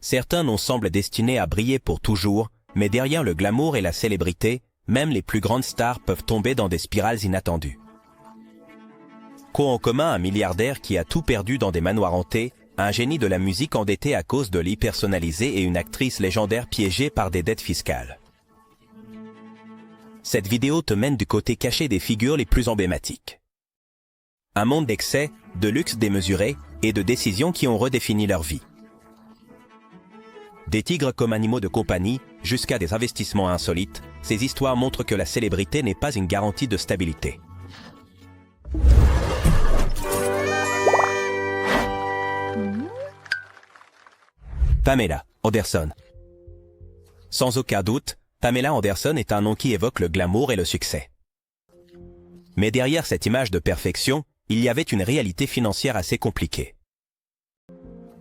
Certains noms semblent destinés à briller pour toujours, mais derrière le glamour et la célébrité, même les plus grandes stars peuvent tomber dans des spirales inattendues. Qu'ont en commun un milliardaire qui a tout perdu dans des manoirs hantés, un génie de la musique endetté à cause de l'hypersonnalisé et une actrice légendaire piégée par des dettes fiscales? Cette vidéo te mène du côté caché des figures les plus emblématiques. Un monde d'excès, de luxe démesuré et de décisions qui ont redéfini leur vie. Des tigres comme animaux de compagnie, jusqu'à des investissements insolites, ces histoires montrent que la célébrité n'est pas une garantie de stabilité. Pamela Anderson. Sans aucun doute, Pamela Anderson est un nom qui évoque le glamour et le succès. Mais derrière cette image de perfection, il y avait une réalité financière assez compliquée.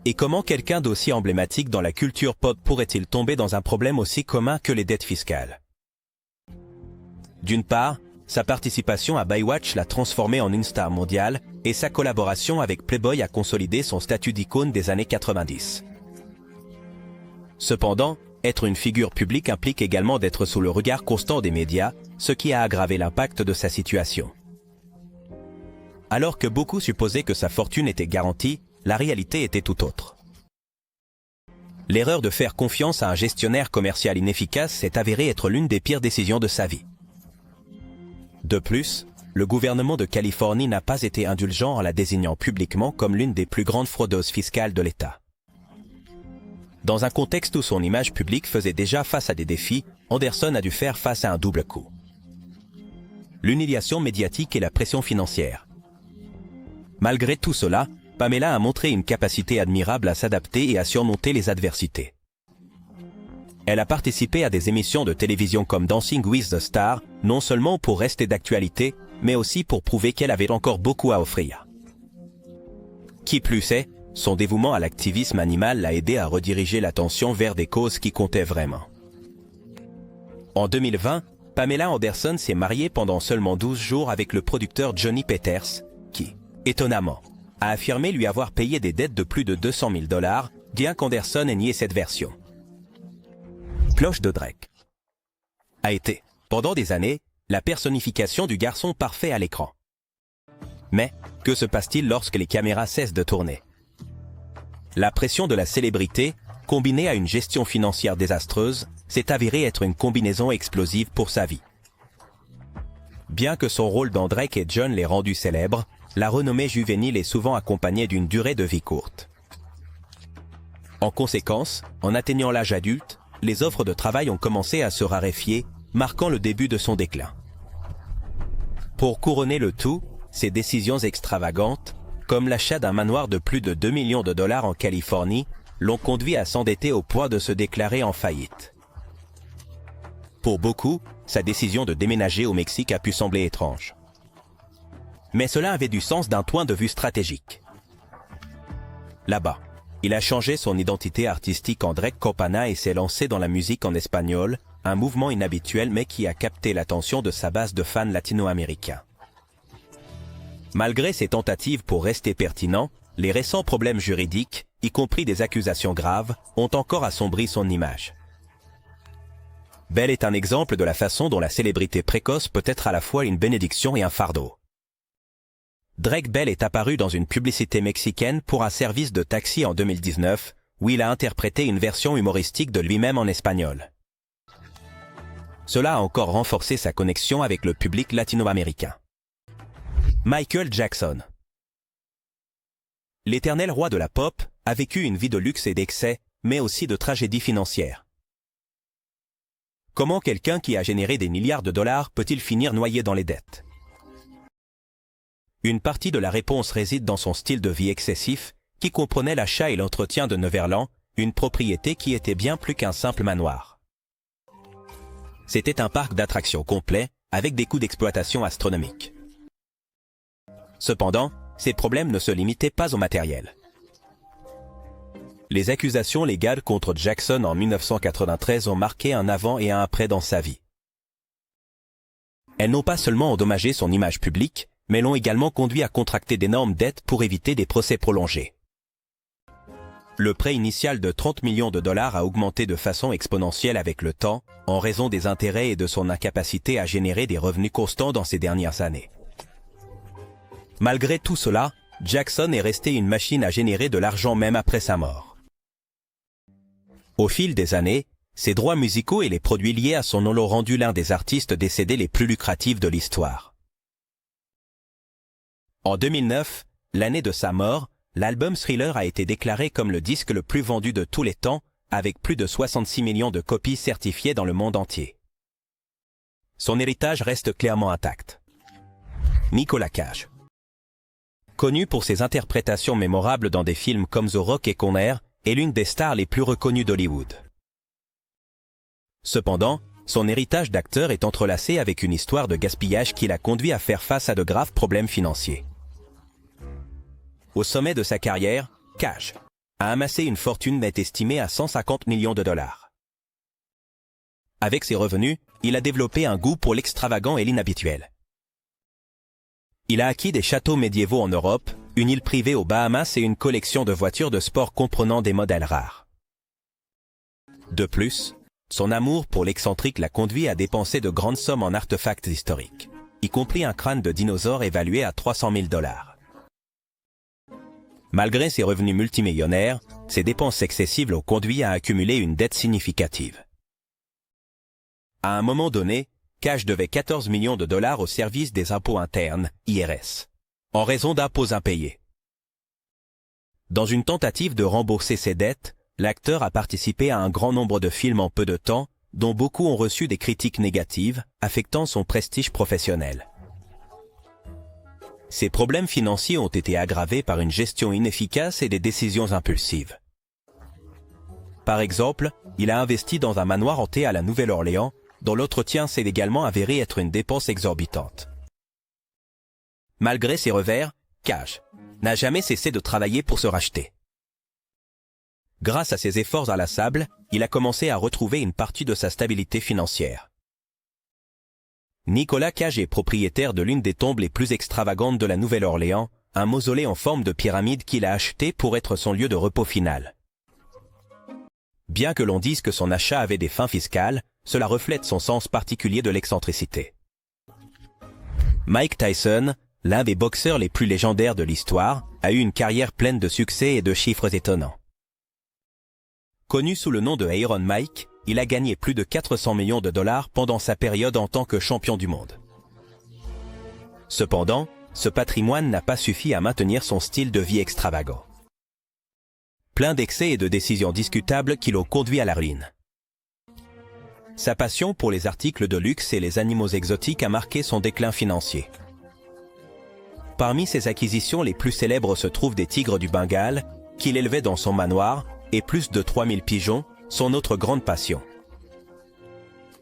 Et comment quelqu'un d'aussi emblématique dans la culture pop pourrait-il tomber dans un problème aussi commun que les dettes fiscales? D'une part, sa participation à Baywatch l'a transformée en une star mondiale, et sa collaboration avec Playboy a consolidé son statut d'icône des années 90. Cependant, être une figure publique implique également d'être sous le regard constant des médias, ce qui a aggravé l'impact de sa situation. Alors que beaucoup supposaient que sa fortune était garantie, la réalité était tout autre. L'erreur de faire confiance à un gestionnaire commercial inefficace s'est avérée être l'une des pires décisions de sa vie. De plus, le gouvernement de Californie n'a pas été indulgent en la désignant publiquement comme l'une des plus grandes fraudeuses fiscales de l'État. Dans un contexte où son image publique faisait déjà face à des défis, Anderson a dû faire face à un double coup. L'humiliation médiatique et la pression financière. Malgré tout cela, Pamela a montré une capacité admirable à s'adapter et à surmonter les adversités. Elle a participé à des émissions de télévision comme Dancing with the Stars, non seulement pour rester d'actualité, mais aussi pour prouver qu'elle avait encore beaucoup à offrir. Qui plus est, son dévouement à l'activisme animal l'a aidé à rediriger l'attention vers des causes qui comptaient vraiment. En 2020, Pamela Anderson s'est mariée pendant seulement 12 jours avec le producteur Johnny Peters, qui, étonnamment, a affirmé lui avoir payé des dettes de plus de 200 000 $, bien qu'Anderson ait nié cette version. Cloche de Drake a été, pendant des années, la personnification du garçon parfait à l'écran. Mais, que se passe-t-il lorsque les caméras cessent de tourner? La pression de la célébrité, combinée à une gestion financière désastreuse, s'est avérée être une combinaison explosive pour sa vie. Bien que son rôle dans Drake et John l'ait rendu célèbre, la renommée juvénile est souvent accompagnée d'une durée de vie courte. En conséquence, en atteignant l'âge adulte, les offres de travail ont commencé à se raréfier, marquant le début de son déclin. Pour couronner le tout, ces décisions extravagantes, comme l'achat d'un manoir de plus de 2 millions de $ en Californie, l'ont conduit à s'endetter au point de se déclarer en faillite. Pour beaucoup, sa décision de déménager au Mexique a pu sembler étrange. Mais cela avait du sens d'un point de vue stratégique. Là-bas, il a changé son identité artistique en Drake Campana et s'est lancé dans la musique en espagnol, un mouvement inhabituel mais qui a capté l'attention de sa base de fans latino-américains. Malgré ses tentatives pour rester pertinent, les récents problèmes juridiques, y compris des accusations graves, ont encore assombri son image. Belle est un exemple de la façon dont la célébrité précoce peut être à la fois une bénédiction et un fardeau. Drake Bell est apparu dans une publicité mexicaine pour un service de taxi en 2019, où il a interprété une version humoristique de lui-même en espagnol. Cela a encore renforcé sa connexion avec le public latino-américain. Michael Jackson. L'éternel roi de la pop a vécu une vie de luxe et d'excès, mais aussi de tragédie financière. Comment quelqu'un qui a généré des milliards de dollars peut-il finir noyé dans les dettes? Une partie de la réponse réside dans son style de vie excessif, qui comprenait l'achat et l'entretien de Neverland, une propriété qui était bien plus qu'un simple manoir. C'était un parc d'attractions complet, avec des coûts d'exploitation astronomiques. Cependant, ces problèmes ne se limitaient pas au matériel. Les accusations légales contre Jackson en 1993 ont marqué un avant et un après dans sa vie. Elles n'ont pas seulement endommagé son image publique, mais l'ont également conduit à contracter d'énormes dettes pour éviter des procès prolongés. Le prêt initial de 30 millions de dollars a augmenté de façon exponentielle avec le temps, en raison des intérêts et de son incapacité à générer des revenus constants dans ces dernières années. Malgré tout cela, Jackson est resté une machine à générer de l'argent même après sa mort. Au fil des années, ses droits musicaux et les produits liés à son nom l'ont rendu l'un des artistes décédés les plus lucratifs de l'histoire. En 2009, l'année de sa mort, l'album Thriller a été déclaré comme le disque le plus vendu de tous les temps, avec plus de 66 millions de copies certifiées dans le monde entier. Son héritage reste clairement intact. Nicolas Cage. Connu pour ses interprétations mémorables dans des films comme The Rock et Con Air, est l'une des stars les plus reconnues d'Hollywood. Cependant, son héritage d'acteur est entrelacé avec une histoire de gaspillage qui l'a conduit à faire face à de graves problèmes financiers. Au sommet de sa carrière, Cage a amassé une fortune nette estimée à 150 millions de dollars. Avec ses revenus, il a développé un goût pour l'extravagant et l'inhabituel. Il a acquis des châteaux médiévaux en Europe, une île privée aux Bahamas et une collection de voitures de sport comprenant des modèles rares. De plus, son amour pour l'excentrique l'a conduit à dépenser de grandes sommes en artefacts historiques, y compris un crâne de dinosaure évalué à 300 000 dollars. Malgré ses revenus multimillionnaires, ses dépenses excessives l'ont conduit à accumuler une dette significative. À un moment donné, Cage devait 14 millions de dollars au service des impôts internes, IRS, en raison d'impôts impayés. Dans une tentative de rembourser ses dettes, l'acteur a participé à un grand nombre de films en peu de temps, dont beaucoup ont reçu des critiques négatives, affectant son prestige professionnel. Ses problèmes financiers ont été aggravés par une gestion inefficace et des décisions impulsives. Par exemple, il a investi dans un manoir hanté à la Nouvelle-Orléans, dont l'entretien s'est également avéré être une dépense exorbitante. Malgré ses revers, Cage n'a jamais cessé de travailler pour se racheter. Grâce à ses efforts inlassables, il a commencé à retrouver une partie de sa stabilité financière. Nicolas Cage est propriétaire de l'une des tombes les plus extravagantes de la Nouvelle-Orléans, un mausolée en forme de pyramide qu'il a acheté pour être son lieu de repos final. Bien que l'on dise que son achat avait des fins fiscales, cela reflète son sens particulier de l'excentricité. Mike Tyson, l'un des boxeurs les plus légendaires de l'histoire, a eu une carrière pleine de succès et de chiffres étonnants. Connu sous le nom de Iron Mike, il a gagné plus de 400 millions de dollars pendant sa période en tant que champion du monde. Cependant, ce patrimoine n'a pas suffi à maintenir son style de vie extravagant. Plein d'excès et de décisions discutables qui l'ont conduit à la ruine. Sa passion pour les articles de luxe et les animaux exotiques a marqué son déclin financier. Parmi ses acquisitions les plus célèbres se trouvent des tigres du Bengale, qu'il élevait dans son manoir, et plus de 3000 pigeons, son autre grande passion.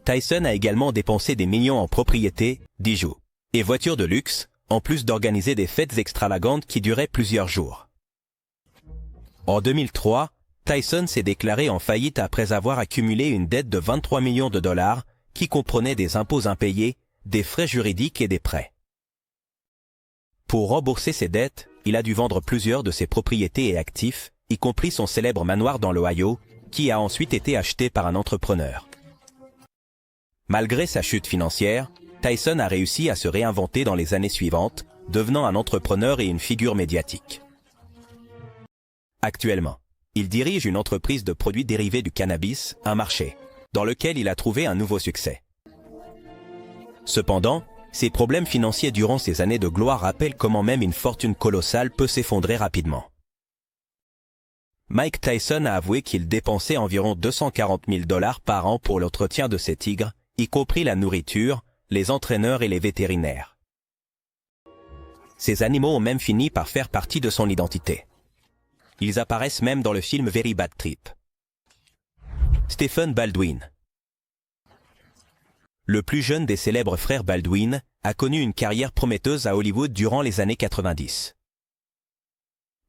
Tyson a également dépensé des millions en propriétés, bijoux et voitures de luxe, en plus d'organiser des fêtes extravagantes qui duraient plusieurs jours. En 2003, Tyson s'est déclaré en faillite après avoir accumulé une dette de 23 millions de dollars qui comprenait des impôts impayés, des frais juridiques et des prêts. Pour rembourser ses dettes, il a dû vendre plusieurs de ses propriétés et actifs, y compris son célèbre manoir dans l'Ohio, qui a ensuite été acheté par un entrepreneur. Malgré sa chute financière, Tyson a réussi à se réinventer dans les années suivantes, devenant un entrepreneur et une figure médiatique. Actuellement, il dirige une entreprise de produits dérivés du cannabis, un marché, dans lequel il a trouvé un nouveau succès. Cependant, ses problèmes financiers durant ces années de gloire rappellent comment même une fortune colossale peut s'effondrer rapidement. Mike Tyson a avoué qu'il dépensait environ 240 000 dollars par an pour l'entretien de ses tigres, y compris la nourriture, les entraîneurs et les vétérinaires. Ces animaux ont même fini par faire partie de son identité. Ils apparaissent même dans le film Very Bad Trip. Stephen Baldwin. Le plus jeune des célèbres frères Baldwin a connu une carrière prometteuse à Hollywood durant les années 90.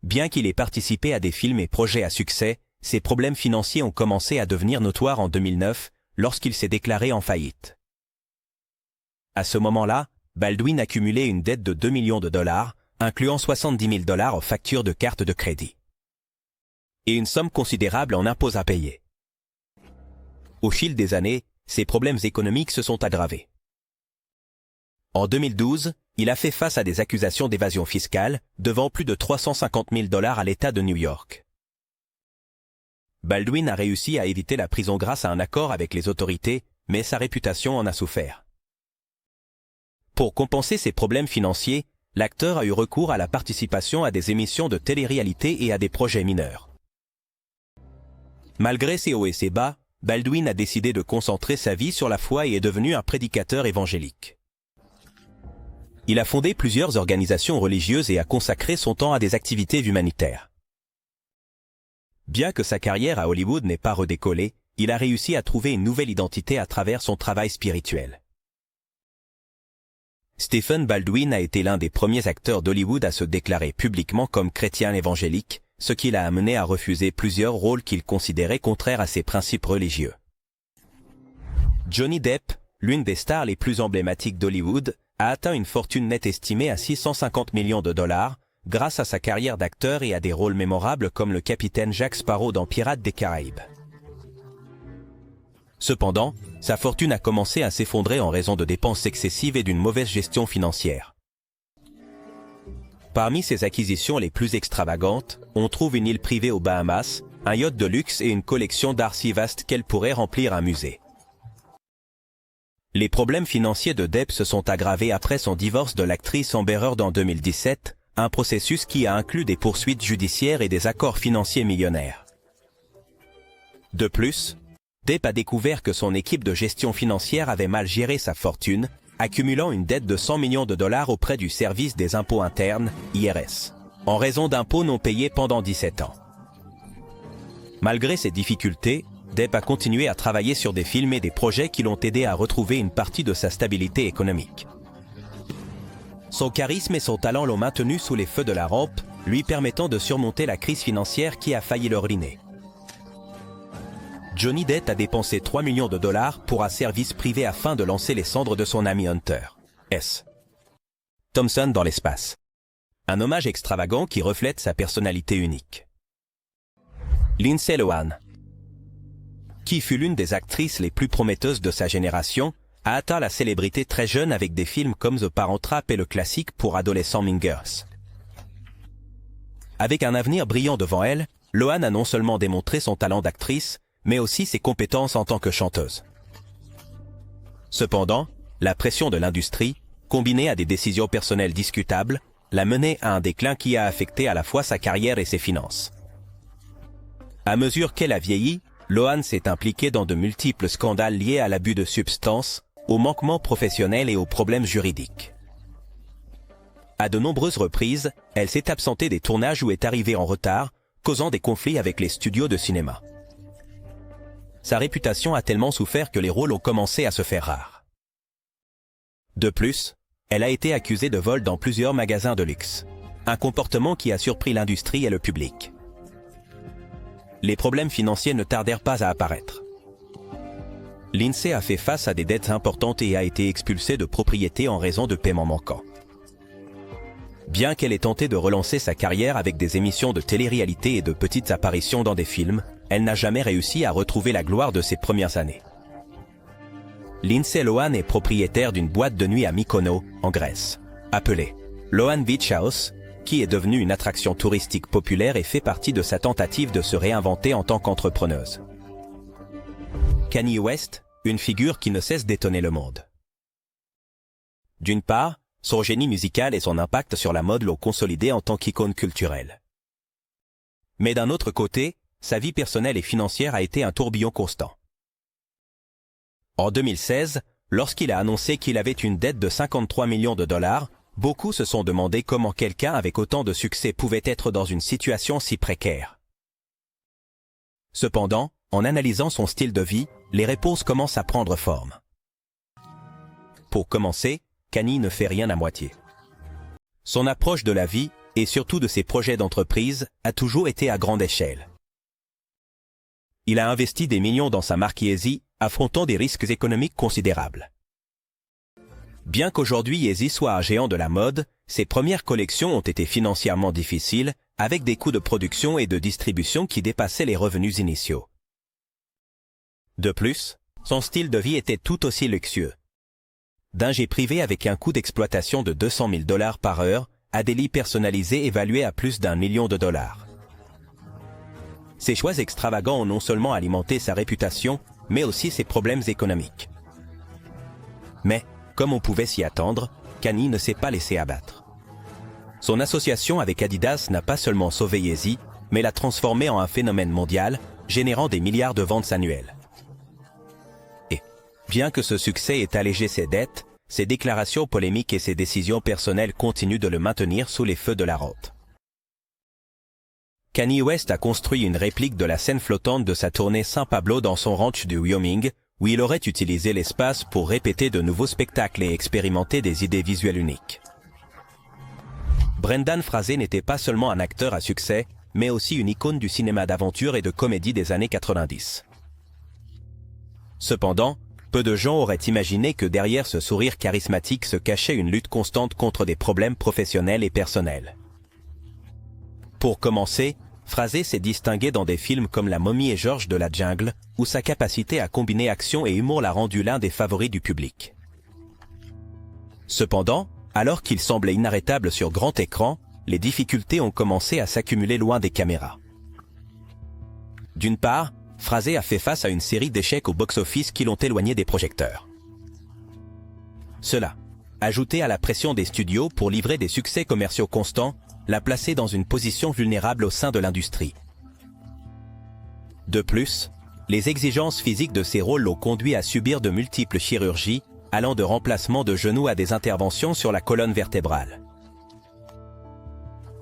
Bien qu'il ait participé à des films et projets à succès, ses problèmes financiers ont commencé à devenir notoires en 2009, lorsqu'il s'est déclaré en faillite. À ce moment-là, Baldwin accumulait une dette de 2 millions de dollars, incluant 70 000 dollars en factures de cartes de crédit. et une somme considérable en impôts à payer. Au fil des années, ses problèmes économiques se sont aggravés. En 2012, il a fait face à des accusations d'évasion fiscale, devant plus de 350 000 $ à l'État de New York. Baldwin a réussi à éviter la prison grâce à un accord avec les autorités, mais sa réputation en a souffert. Pour compenser ses problèmes financiers, l'acteur a eu recours à la participation à des émissions de télé-réalité et à des projets mineurs. Malgré ses hauts et ses bas, Baldwin a décidé de concentrer sa vie sur la foi et est devenu un prédicateur évangélique. Il a fondé plusieurs organisations religieuses et a consacré son temps à des activités humanitaires. Bien que sa carrière à Hollywood n'ait pas redécollé, il a réussi à trouver une nouvelle identité à travers son travail spirituel. Stephen Baldwin a été l'un des premiers acteurs d'Hollywood à se déclarer publiquement comme chrétien évangélique, ce qui l'a amené à refuser plusieurs rôles qu'il considérait contraires à ses principes religieux. Johnny Depp, l'une des stars les plus emblématiques d'Hollywood, a atteint une fortune nette estimée à 650 millions de $, grâce à sa carrière d'acteur et à des rôles mémorables comme le capitaine Jack Sparrow dans Pirates des Caraïbes. Cependant, sa fortune a commencé à s'effondrer en raison de dépenses excessives et d'une mauvaise gestion financière. Parmi ses acquisitions les plus extravagantes, on trouve une île privée aux Bahamas, un yacht de luxe et une collection d'art si vaste qu'elle pourrait remplir un musée. Les problèmes financiers de Depp se sont aggravés après son divorce de l'actrice Amber Heard en 2017, un processus qui a inclus des poursuites judiciaires et des accords financiers millionnaires. De plus, Depp a découvert que son équipe de gestion financière avait mal géré sa fortune, accumulant une dette de 100 millions de $ auprès du service des impôts internes, IRS, en raison d'impôts non payés pendant 17 ans. Malgré ces difficultés, Depp a continué à travailler sur des films et des projets qui l'ont aidé à retrouver une partie de sa stabilité économique. Son charisme et son talent l'ont maintenu sous les feux de la rampe, lui permettant de surmonter la crise financière qui a failli le ruiner. Johnny Depp a dépensé 3 millions de $ pour un service privé afin de lancer les cendres de son ami Hunter S. Thompson dans l'espace. Un hommage extravagant qui reflète sa personnalité unique. Lindsay Lohan, qui fut l'une des actrices les plus prometteuses de sa génération, a atteint la célébrité très jeune avec des films comme The Parent Trap et le classique pour adolescents Mean Girls. Avec un avenir brillant devant elle, Lohan a non seulement démontré son talent d'actrice, mais aussi ses compétences en tant que chanteuse. Cependant, la pression de l'industrie, combinée à des décisions personnelles discutables, l'a menée à un déclin qui a affecté à la fois sa carrière et ses finances. À mesure qu'elle a vieilli, Lohan s'est impliquée dans de multiples scandales liés à l'abus de substances, aux manquements professionnels et aux problèmes juridiques. À de nombreuses reprises, elle s'est absentée des tournages ou est arrivée en retard, causant des conflits avec les studios de cinéma. Sa réputation a tellement souffert que les rôles ont commencé à se faire rares. De plus, elle a été accusée de vol dans plusieurs magasins de luxe, un comportement qui a surpris l'industrie et le public. Les problèmes financiers ne tardèrent pas à apparaître. Lindsay a fait face à des dettes importantes et a été expulsée de propriétés en raison de paiements manquants. Bien qu'elle ait tenté de relancer sa carrière avec des émissions de télé-réalité et de petites apparitions dans des films, elle n'a jamais réussi à retrouver la gloire de ses premières années. Lindsay Lohan est propriétaire d'une boîte de nuit à Mykonos, en Grèce, appelée Lohan Beach House, qui est devenue une attraction touristique populaire et fait partie de sa tentative de se réinventer en tant qu'entrepreneuse. Kanye West, une figure qui ne cesse d'étonner le monde. D'une part, son génie musical et son impact sur la mode l'ont consolidé en tant qu'icône culturelle. Mais d'un autre côté, sa vie personnelle et financière a été un tourbillon constant. En 2016, lorsqu'il a annoncé qu'il avait une dette de 53 millions de $, beaucoup se sont demandé comment quelqu'un avec autant de succès pouvait être dans une situation si précaire. Cependant, en analysant son style de vie, les réponses commencent à prendre forme. Pour commencer, Kanye ne fait rien à moitié. Son approche de la vie, et surtout de ses projets d'entreprise, a toujours été à grande échelle. Il a investi des millions dans sa marque Yeezy, affrontant des risques économiques considérables. Bien qu'aujourd'hui Yeezy soit un géant de la mode, ses premières collections ont été financièrement difficiles, avec des coûts de production et de distribution qui dépassaient les revenus initiaux. De plus, son style de vie était tout aussi luxueux. D'un jet privé avec un coût d'exploitation de 200 000 $ par heure, à des lits personnalisés évalués à plus d'1 million de dollars. Ces choix extravagants ont non seulement alimenté sa réputation, mais aussi ses problèmes économiques. Mais, comme on pouvait s'y attendre, Kanye ne s'est pas laissé abattre. Son association avec Adidas n'a pas seulement sauvé Yeezy, mais l'a transformé en un phénomène mondial, générant des milliards de ventes annuelles. Et, bien que ce succès ait allégé ses dettes, ses déclarations polémiques et ses décisions personnelles continuent de le maintenir sous les feux de la rampe. Kanye West a construit une réplique de la scène flottante de sa tournée San Pablo dans son ranch du Wyoming, où il aurait utilisé l'espace pour répéter de nouveaux spectacles et expérimenter des idées visuelles uniques. Brendan Fraser n'était pas seulement un acteur à succès, mais aussi une icône du cinéma d'aventure et de comédie des années 90. Cependant, peu de gens auraient imaginé que derrière ce sourire charismatique se cachait une lutte constante contre des problèmes professionnels et personnels. Pour commencer, Fraser s'est distingué dans des films comme La Momie et Georges de la Jungle, où sa capacité à combiner action et humour l'a rendu l'un des favoris du public. Cependant, alors qu'il semblait inarrêtable sur grand écran, les difficultés ont commencé à s'accumuler loin des caméras. D'une part, Fraser a fait face à une série d'échecs au box-office qui l'ont éloigné des projecteurs. Cela, ajouté à la pression des studios pour livrer des succès commerciaux constants, l'a placé dans une position vulnérable au sein de l'industrie. De plus, les exigences physiques de ses rôles l'ont conduit à subir de multiples chirurgies, allant de remplacement de genoux à des interventions sur la colonne vertébrale.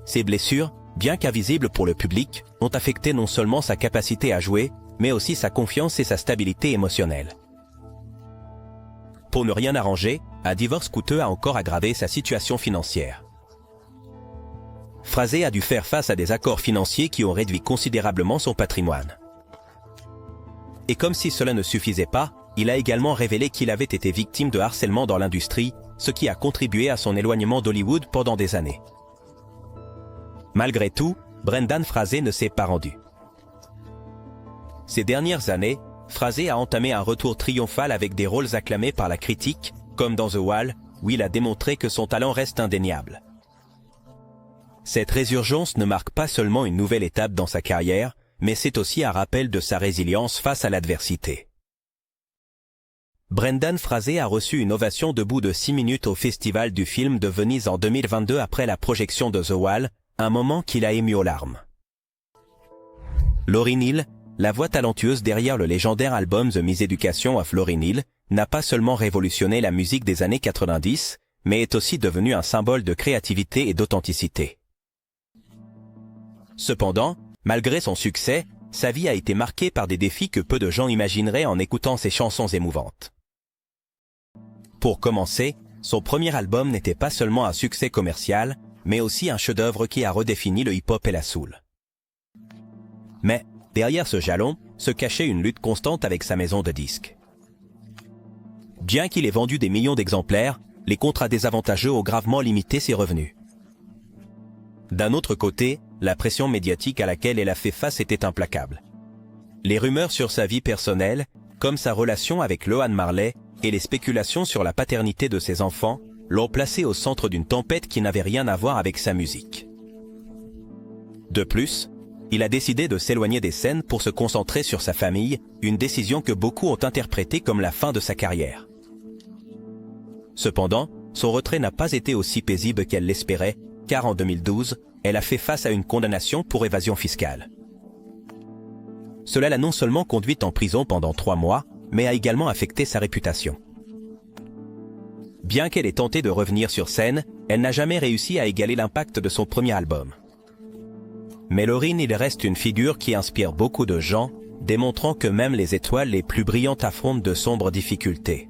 Ces blessures, bien qu'invisibles pour le public, ont affecté non seulement sa capacité à jouer, mais aussi sa confiance et sa stabilité émotionnelle. Pour ne rien arranger, un divorce coûteux a encore aggravé sa situation financière. Fraser a dû faire face à des accords financiers qui ont réduit considérablement son patrimoine. Et comme si cela ne suffisait pas, il a également révélé qu'il avait été victime de harcèlement dans l'industrie, ce qui a contribué à son éloignement d'Hollywood pendant des années. Malgré tout, Brendan Fraser ne s'est pas rendu. Ces dernières années, Fraser a entamé un retour triomphal avec des rôles acclamés par la critique, comme dans The Wall, où il a démontré que son talent reste indéniable. Cette résurgence ne marque pas seulement une nouvelle étape dans sa carrière, mais c'est aussi un rappel de sa résilience face à l'adversité. Brendan Fraser a reçu une ovation debout de 6 minutes au Festival du film de Venise en 2022 après la projection de The Wall, un moment qu'il a ému aux larmes. Lauryn Hill, la voix talentueuse derrière le légendaire album The Miseducation of Lauryn Hill, n'a pas seulement révolutionné la musique des années 90, mais est aussi devenue un symbole de créativité et d'authenticité. Cependant, malgré son succès, sa vie a été marquée par des défis que peu de gens imagineraient en écoutant ses chansons émouvantes. Pour commencer, son premier album n'était pas seulement un succès commercial, mais aussi un chef-d'œuvre qui a redéfini le hip-hop et la soul. Mais, derrière ce jalon, se cachait une lutte constante avec sa maison de disques. Bien qu'il ait vendu des millions d'exemplaires, les contrats désavantageux ont gravement limité ses revenus. D'un autre côté, la pression médiatique à laquelle elle a fait face était implacable. Les rumeurs sur sa vie personnelle, comme sa relation avec Lohan Marley, et les spéculations sur la paternité de ses enfants, l'ont placé au centre d'une tempête qui n'avait rien à voir avec sa musique. De plus, il a décidé de s'éloigner des scènes pour se concentrer sur sa famille, une décision que beaucoup ont interprétée comme la fin de sa carrière. Cependant, son retrait n'a pas été aussi paisible qu'elle l'espérait, car en 2012, elle a fait face à une condamnation pour évasion fiscale. Cela l'a non seulement conduite en prison pendant 3 mois, mais a également affecté sa réputation. Bien qu'elle ait tenté de revenir sur scène, elle n'a jamais réussi à égaler l'impact de son premier album. Mais Lauryn Hill reste une figure qui inspire beaucoup de gens, démontrant que même les étoiles les plus brillantes affrontent de sombres difficultés.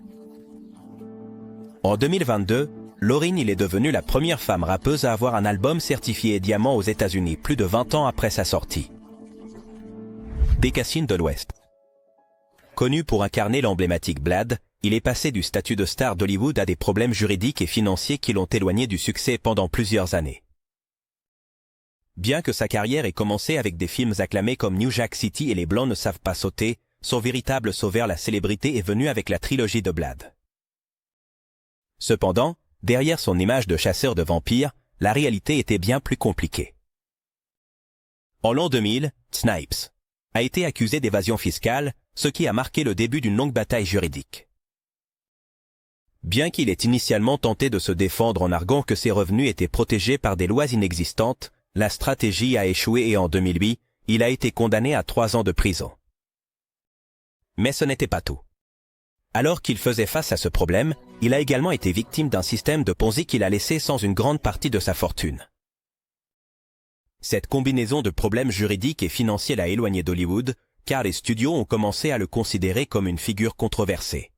En 2022, Lauryn Hill est devenue la première femme rappeuse à avoir un album certifié diamant aux États-Unis plus de 20 ans après sa sortie. Bécassine de l'Ouest. Connu pour incarner l'emblématique Blade, il est passé du statut de star d'Hollywood à des problèmes juridiques et financiers qui l'ont éloigné du succès pendant plusieurs années. Bien que sa carrière ait commencé avec des films acclamés comme New Jack City et Les Blancs ne savent pas sauter, son véritable sauveur la célébrité est venu avec la trilogie de Blade. Cependant, derrière son image de chasseur de vampires, la réalité était bien plus compliquée. En l'an 2000, Snipes a été accusé d'évasion fiscale, ce qui a marqué le début d'une longue bataille juridique. Bien qu'il ait initialement tenté de se défendre en arguant que ses revenus étaient protégés par des lois inexistantes, la stratégie a échoué et en 2008, il a été condamné à 3 ans de prison. Mais ce n'était pas tout. Alors qu'il faisait face à ce problème, il a également été victime d'un système de Ponzi qu'il a laissé sans une grande partie de sa fortune. Cette combinaison de problèmes juridiques et financiers l'a éloigné d'Hollywood, car les studios ont commencé à le considérer comme une figure controversée.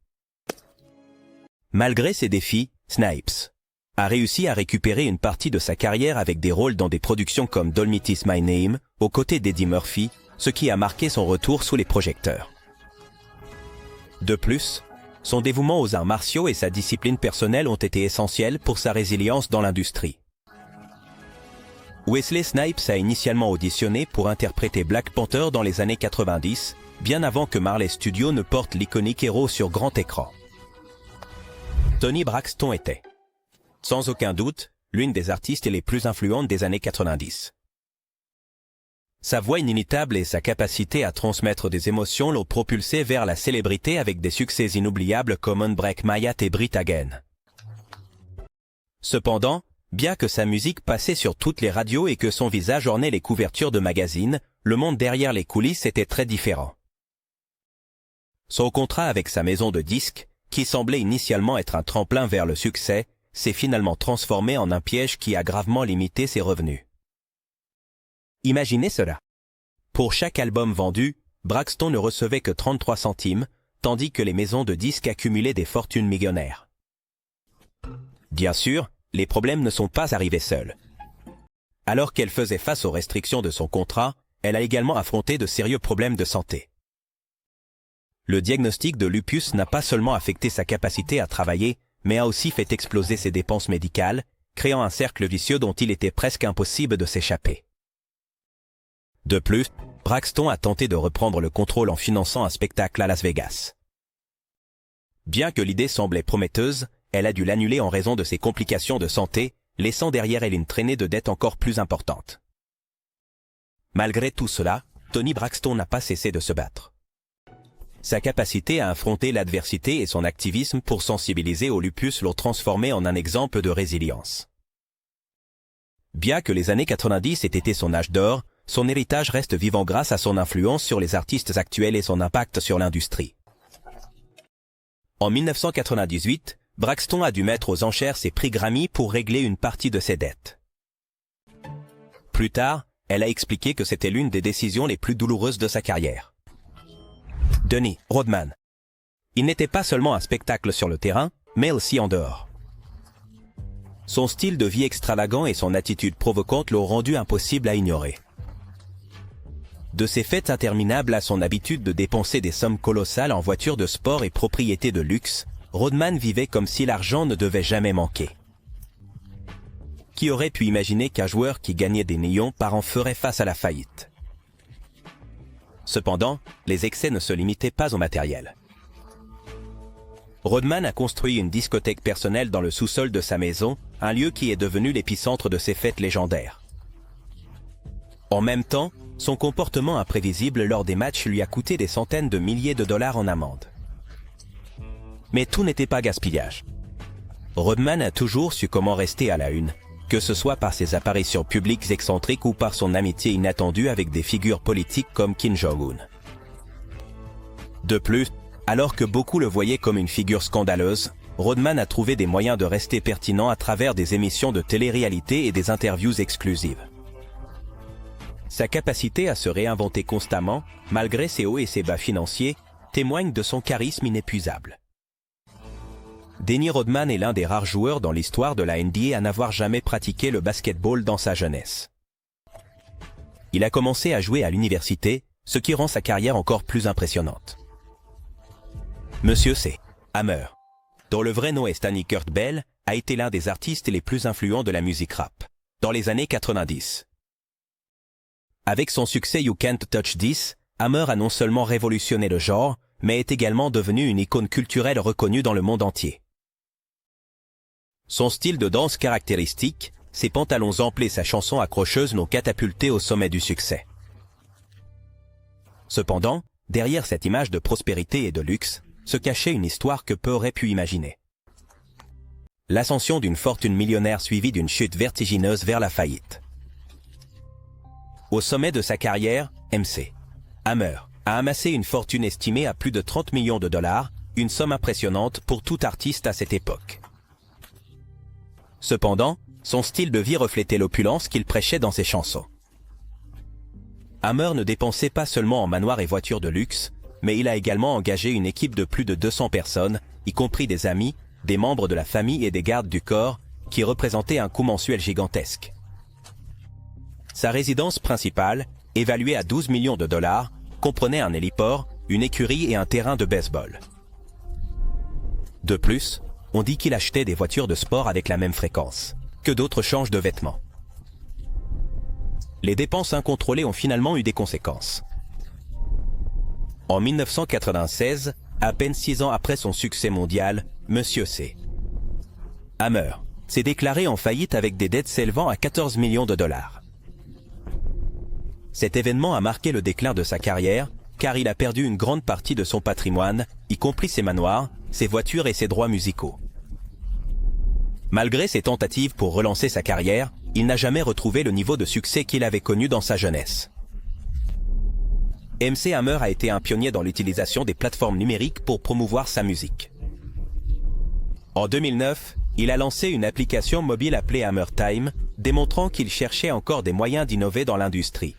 Malgré ces défis, Snipes a réussi à récupérer une partie de sa carrière avec des rôles dans des productions comme Dolomite My Name, aux côtés d'Eddie Murphy, ce qui a marqué son retour sous les projecteurs. De plus, son dévouement aux arts martiaux et sa discipline personnelle ont été essentiels pour sa résilience dans l'industrie. Wesley Snipes a initialement auditionné pour interpréter Black Panther dans les années 90, bien avant que Marvel Studios ne porte l'iconique héros sur grand écran. Toni Braxton était, sans aucun doute, l'une des artistes les plus influentes des années 90. Sa voix inimitable et sa capacité à transmettre des émotions l'ont propulsé vers la célébrité avec des succès inoubliables comme Unbreak My Heart et Breathe Again. Cependant, bien que sa musique passait sur toutes les radios et que son visage ornait les couvertures de magazines, le monde derrière les coulisses était très différent. Son contrat avec sa maison de disques, qui semblait initialement être un tremplin vers le succès, s'est finalement transformé en un piège qui a gravement limité ses revenus. Imaginez cela. Pour chaque album vendu, Braxton ne recevait que 33 centimes, tandis que les maisons de disques accumulaient des fortunes millionnaires. Bien sûr, les problèmes ne sont pas arrivés seuls. Alors qu'elle faisait face aux restrictions de son contrat, elle a également affronté de sérieux problèmes de santé. Le diagnostic de lupus n'a pas seulement affecté sa capacité à travailler, mais a aussi fait exploser ses dépenses médicales, créant un cercle vicieux dont il était presque impossible de s'échapper. De plus, Braxton a tenté de reprendre le contrôle en finançant un spectacle à Las Vegas. Bien que l'idée semblait prometteuse, elle a dû l'annuler en raison de ses complications de santé, laissant derrière elle une traînée de dettes encore plus importante. Malgré tout cela, Toni Braxton n'a pas cessé de se battre. Sa capacité à affronter l'adversité et son activisme pour sensibiliser au lupus l'ont transformé en un exemple de résilience. Bien que les années 90 aient été son âge d'or, son héritage reste vivant grâce à son influence sur les artistes actuels et son impact sur l'industrie. En 1998, Braxton a dû mettre aux enchères ses prix Grammy pour régler une partie de ses dettes. Plus tard, elle a expliqué que c'était l'une des décisions les plus douloureuses de sa carrière. Dennis Rodman. Il n'était pas seulement un spectacle sur le terrain, mais aussi en dehors. Son style de vie extravagant et son attitude provocante l'ont rendu impossible à ignorer. De ses fêtes interminables à son habitude de dépenser des sommes colossales en voitures de sport et propriétés de luxe, Rodman vivait comme si l'argent ne devait jamais manquer. Qui aurait pu imaginer qu'un joueur qui gagnait des millions par an ferait face à la faillite? Cependant, les excès ne se limitaient pas au matériel. Rodman a construit une discothèque personnelle dans le sous-sol de sa maison, un lieu qui est devenu l'épicentre de ses fêtes légendaires. En même temps, son comportement imprévisible lors des matchs lui a coûté des centaines de milliers de dollars en amende. Mais tout n'était pas gaspillage. Rodman a toujours su comment rester à la une, que ce soit par ses apparitions publiques excentriques ou par son amitié inattendue avec des figures politiques comme Kim Jong-un. De plus, alors que beaucoup le voyaient comme une figure scandaleuse, Rodman a trouvé des moyens de rester pertinent à travers des émissions de télé-réalité et des interviews exclusives. Sa capacité à se réinventer constamment, malgré ses hauts et ses bas financiers, témoigne de son charisme inépuisable. Dennis Rodman est l'un des rares joueurs dans l'histoire de la NBA à n'avoir jamais pratiqué le basketball dans sa jeunesse. Il a commencé à jouer à l'université, ce qui rend sa carrière encore plus impressionnante. Monsieur C. Hammer, dont le vrai nom est Stanley Kurt Bell, a été l'un des artistes les plus influents de la musique rap, dans les années 90. Avec son succès You Can't Touch This, Hammer a non seulement révolutionné le genre, mais est également devenu une icône culturelle reconnue dans le monde entier. Son style de danse caractéristique, ses pantalons amples et sa chanson accrocheuse l'ont catapulté au sommet du succès. Cependant, derrière cette image de prospérité et de luxe, se cachait une histoire que peu auraient pu imaginer. L'ascension d'une fortune millionnaire suivie d'une chute vertigineuse vers la faillite. Au sommet de sa carrière, Hammer a amassé une fortune estimée à plus de 30 millions de dollars, une somme impressionnante pour tout artiste à cette époque. Cependant, son style de vie reflétait l'opulence qu'il prêchait dans ses chansons. Hammer ne dépensait pas seulement en manoirs et voitures de luxe, mais il a également engagé une équipe de plus de 200 personnes, y compris des amis, des membres de la famille et des gardes du corps, qui représentaient un coût mensuel gigantesque. Sa résidence principale, évaluée à 12 millions de dollars, comprenait un héliport, une écurie et un terrain de baseball. De plus, on dit qu'il achetait des voitures de sport avec la même fréquence que d'autres changent de vêtements. Les dépenses incontrôlées ont finalement eu des conséquences. En 1996, à peine 6 ans après son succès mondial, Monsieur Hammer s'est déclaré en faillite avec des dettes s'élevant à 14 millions de dollars. Cet événement a marqué le déclin de sa carrière, car il a perdu une grande partie de son patrimoine, y compris ses manoirs, ses voitures et ses droits musicaux. Malgré ses tentatives pour relancer sa carrière, il n'a jamais retrouvé le niveau de succès qu'il avait connu dans sa jeunesse. Hammer a été un pionnier dans l'utilisation des plateformes numériques pour promouvoir sa musique. En 2009, il a lancé une application mobile appelée Hammer Time, démontrant qu'il cherchait encore des moyens d'innover dans l'industrie.